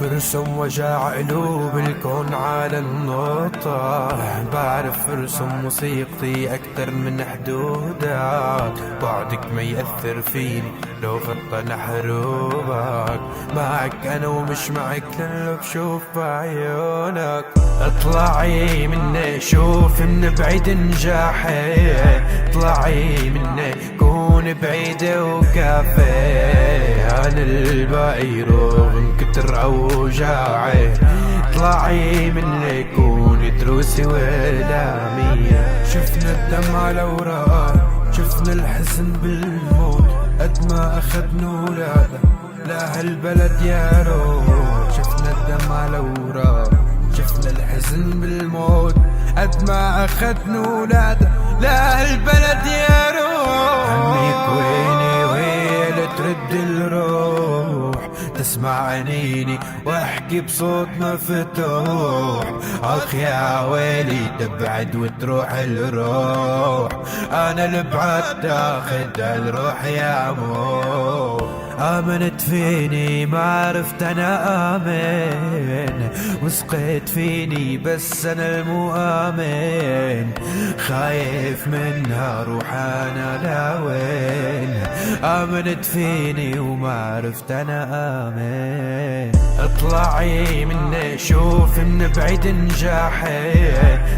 برسم وجع قلوب الكون على النقطة. بعرف ارسم موسيقتي اكتر من حدودك. بعدك ما يأثر فيني لو غطى نحروبك. معك انا ومش معك لأنه بشوف بعيونك. اطلعي مني شوف من بعيد نجاحي. اطلعي مني كون بعيدة وكافي. عن الباقي يروغ من كتر اوجاعي. اطلعي مني كوني دروسي ولامية. شفنا الدمع الاوراق، شفنا الحزن بالموت. قد ما اخدنا ولاده لهالبلد يا روح. شفنا الدمع الاوراق، شفنا الحزن بالموت. قد ما اخدنا ولاده لهالبلد يا روح. عميك ويني ويلي ترد الروح. تسمع عنيني واحكي بصوت مفتوح. اخ يا ويلي تبعد وتروح الروح. انا البعد تاخد الروح يا مو. آمنت فيني ما عرفت أنا آمن. وسقيت فيني بس أنا المؤمن. خايف منها روح أنا لوين. آمنت فيني وما عرفت أنا آمن. اطلعي مني شوف من بعيد نجاحي.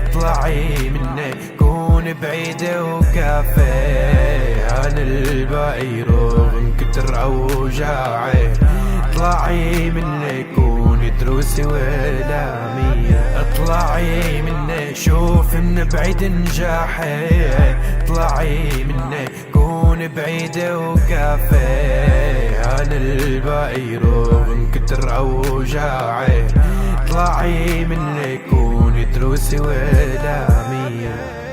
اطلعي مني كون بعيدة وكافي. عن الباقي يروغ من كتر اوجاعي. اطلعي مني كوني دروسي ولامية. اطلعي مني شوف من بعيد نجاحي. اطلعي مني كوني بعيدة وكافي. عن الباقي يروغ من كتر اوجاعي. اطلعي مني كوني دروسي ولامية.